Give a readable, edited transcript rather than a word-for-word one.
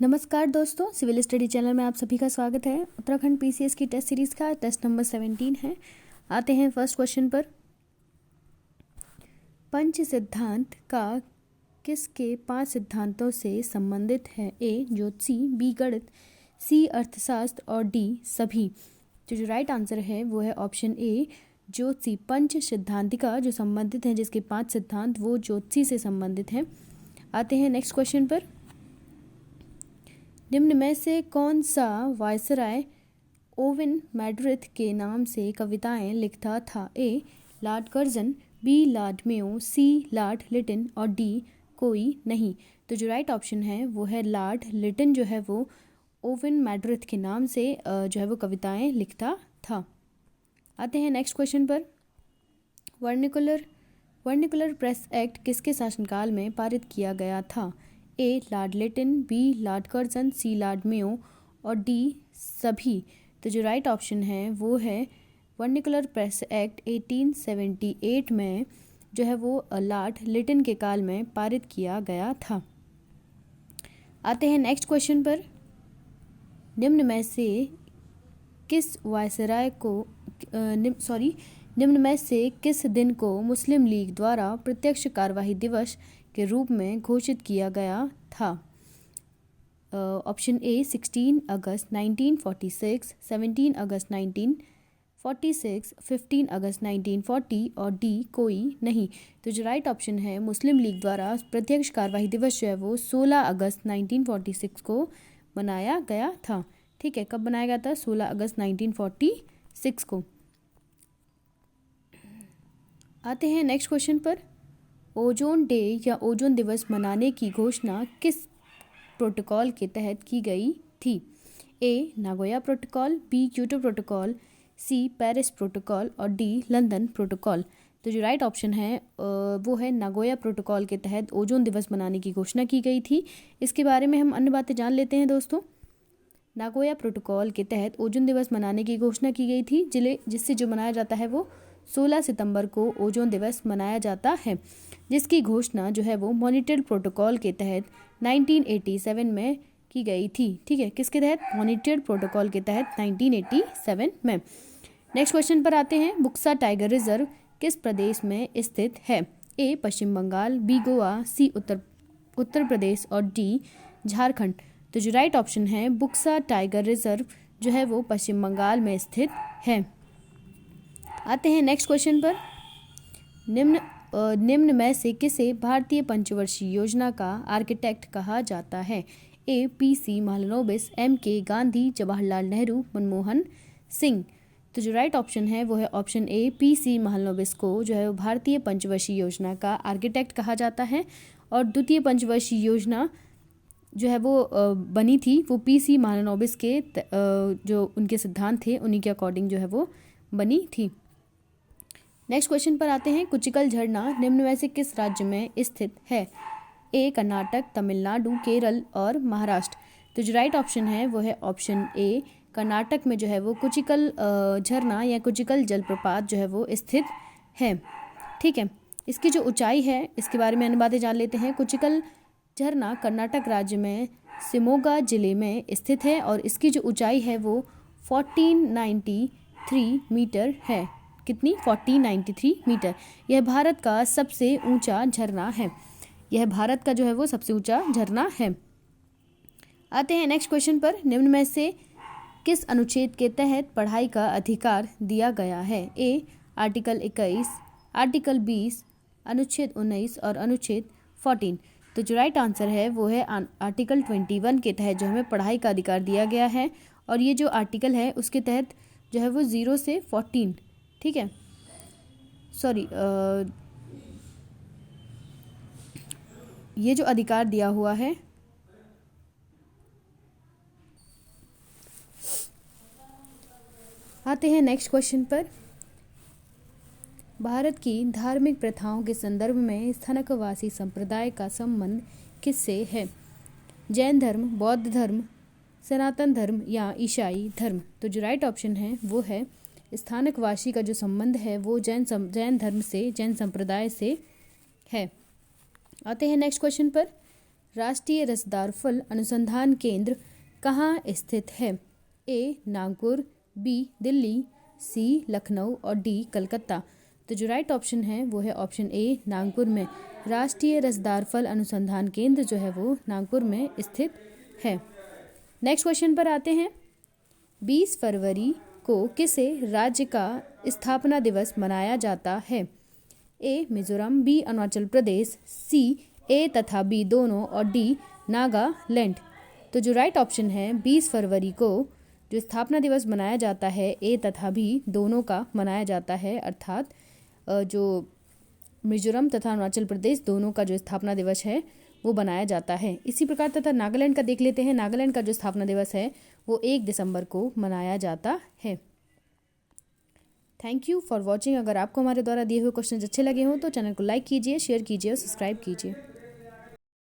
नमस्कार दोस्तों, civil study channel में आप सभी का स्वागत है। उत्तराखंड पीसीएस की टेस्ट सीरीज का टेस्ट नंबर 17 है। आते हैं फर्स्ट क्वेश्चन पर। पंच सिद्धांत का किसके 5 सिद्धांतों से संबंधित है? ए ज्योतिषी, बी गणित, सी अर्थशास्त्र और डी सभी। तो जो राइट आंसर है वो है ऑप्शन ए ज्योतिषी। पंच सिद्धांतिका जो संबंधित हैं, जिसके 5 सिद्धांत वो ज्योतिषी से संबंधित हैं। आते हैं नेक्स्ट क्वेश्चन पर। निम्न में से कौन सा वायसराय ओवन मैड्रिथ के नाम से कविताएं लिखता था? A Lord Curzon, B Lord Mayo, C Lord Lytton और डी कोई नहीं। तो जो राइट ऑप्शन है वो है लॉर्ड लिटन, जो है वो ओवन मैड्रिथ के नाम से जो है वो कविताएं लिखता था। आते हैं नेक्स्ट क्वेश्चन पर। वर्निकुलर प्रेस एक्ट किसके शासनकाल में पारित किया गया था? A Lord Lytton, B Lord Curzon, C Lord Mayo और डी सभी। तो जो राइट ऑप्शन है वो है वर्निकुलर प्रेस एक्ट 1878 में जो है वो लॉर्ड लिटन के काल में पारित किया गया था। आते हैं नेक्स्ट क्वेश्चन पर। निम्न में से किस दिन को मुस्लिम लीग द्वारा प्रत्यक्ष कार्यवाही दिवस के रूप में घोषित किया गया था? ऑप्शन ए 16 अगस्त 1946, 17 अगस्त 1946, 15 अगस्त 1940 और डी कोई नहीं। तो जो राइट ऑप्शन है मुस्लिम लीग द्वारा प्रत्यक्ष कार्यवाही दिवस जो है वो 16 अगस्त 1946 को मनाया गया था। ठीक है, कब बनाया गया था? 16 अगस्त 1946 को। आते हैं नेक्स्ट क्वेश्चन पर। ओजोन डे या ओजोन दिवस मनाने की घोषणा किस प्रोटोकॉल के तहत की गई थी? A Nagoya protocol, B Kyoto protocol, C Paris protocol और डी लंदन प्रोटोकॉल। तो जो राइट ऑप्शन है वो है नागोया प्रोटोकॉल के तहत ओजोन दिवस मनाने की घोषणा की गई थी। इसके बारे में हम अन्य बातें जान लेते हैं दोस्तों। नागोया प्रोटोकॉल के तहत ओजोन दिवस मनाने की घोषणा की गई थी, जिससे जो मनाया जाता है वो 16 सितंबर को ओजोन दिवस मनाया जाता है, जिसकी घोषणा जो है वो मॉनिटर्ड प्रोटोकॉल के तहत 1987 में की गई थी। ठीक है, किसके तहत? मॉनिटर्ड प्रोटोकॉल के तहत 1987 में। नेक्स्ट क्वेश्चन पर आते हैं। बुक्सा टाइगर रिजर्व किस प्रदेश में स्थित है? ए पश्चिम बंगाल, बी गोवा, सी उत्तर प्रदेश और डी झारखंड। तो जो राइट ऑप्शन है बुक्सा टाइगर रिजर्व जो है वो पश्चिम बंगाल में स्थित है। आते हैं नेक्स्ट क्वेश्चन पर। निम्न में से किसे भारतीय पंचवर्षीय योजना का आर्किटेक्ट कहा जाता है? ए पीसी महालनोबिस, एम के गांधी, जवाहरलाल नेहरू, मनमोहन सिंह। तो जो राइट ऑप्शन है वो है ऑप्शन ए पीसी महालनोबिस को जो है वो भारतीय पंचवर्षीय योजना का आर्किटेक्ट कहा जाता है। और द्वितीय पंचवर्षीय योजना जो है वो बनी थी वो पीसी महालनोबिस के जो उनके सिद्धांत थे उन्हीं के अकॉर्डिंग जो है वो बनी थी। नेक्स्ट क्वेश्चन पर आते हैं। कुचिकल झरना निम्न में से किस राज्य में स्थित है? ए कर्नाटक, तमिलनाडु, केरल और महाराष्ट्र। तो जो राइट ऑप्शन है वो है ऑप्शन ए कर्नाटक में जो है वो कुचिकल झरना या कुचिकल जलप्रपात जो है वो स्थित है। ठीक है, इसकी जो ऊंचाई है इसके बारे में अन्य बातें जान लेते हैं। कुचिकल झरना कर्नाटक राज्य में शिमोगा जिले में स्थित है और इसकी जो ऊंचाई है वो 1493 मीटर है। कितनी? 1493 मीटर। यह भारत का सबसे ऊंचा झरना है। यह भारत का जो है वो सबसे ऊंचा झरना है। आते हैं नेक्स्ट क्वेश्चन पर। निम्न में से किस अनुच्छेद के तहत पढ़ाई का अधिकार दिया गया है? ए आर्टिकल 21, आर्टिकल 20, अनुच्छेद 19 और अनुच्छेद 14। तो जो राइट आंसर है वो है आर्टिकल 21 के तहत जो हमें पढ़ाई का अधिकार दिया गया है। और ये जो आर्टिकल है उसके तहत जो है वो 0 से 14, ठीक है, सॉरी, ये जो अधिकार दिया हुआ है आते हैं नेक्स्ट क्वेश्चन पर। भारत की धार्मिक प्रथाओं के संदर्भ में स्थानकवासी संप्रदाय का संबंध किससे है? जैन धर्म, बौद्ध धर्म, सनातन धर्म या ईसाई धर्म। तो जो राइट ऑप्शन है वो है स्थानकवासी का जो संबंध है वो जैन धर्म से, जैन संप्रदाय से है। आते हैं नेक्स्ट क्वेश्चन पर। राष्ट्रीय रसदार फल अनुसंधान केंद्र कहाँ स्थित है? ए नागपुर, बी दिल्ली, सी लखनऊ और डी कलकत्ता। तो जो राइट ऑप्शन है वो है ऑप्शन ए नागपुर में। राष्ट्रीय रसदार फल अनुसंधान केंद्र जो है वो नागपुर में स्थित है। नेक्स्ट क्वेश्चन पर आते हैं। 20 फरवरी को किसे राज्य का स्थापना दिवस मनाया जाता है? ए मिजोरम, बी अरुणाचल प्रदेश, सी ए तथा बी दोनों और डी नागालैंड। तो जो राइट ऑप्शन है 20 फरवरी को जो स्थापना दिवस मनाया जाता है ए तथा बी दोनों का मनाया जाता है, अर्थात जो मिजोरम तथा अरुणाचल प्रदेश दोनों का जो स्थापना दिवस है वो बनाया जाता है। इसी प्रकार तथा नागालैंड का देख लेते हैं। नागालैंड का जो स्थापना दिवस है वो 1 दिसंबर को मनाया जाता है। Thank you for watching. अगर आपको हमारे द्वारा दिए हुए क्वेश्चन अच्छे लगे हों तो चैनल को लाइक कीजिए, शेयर कीजिए और सब्सक्राइब कीजिए।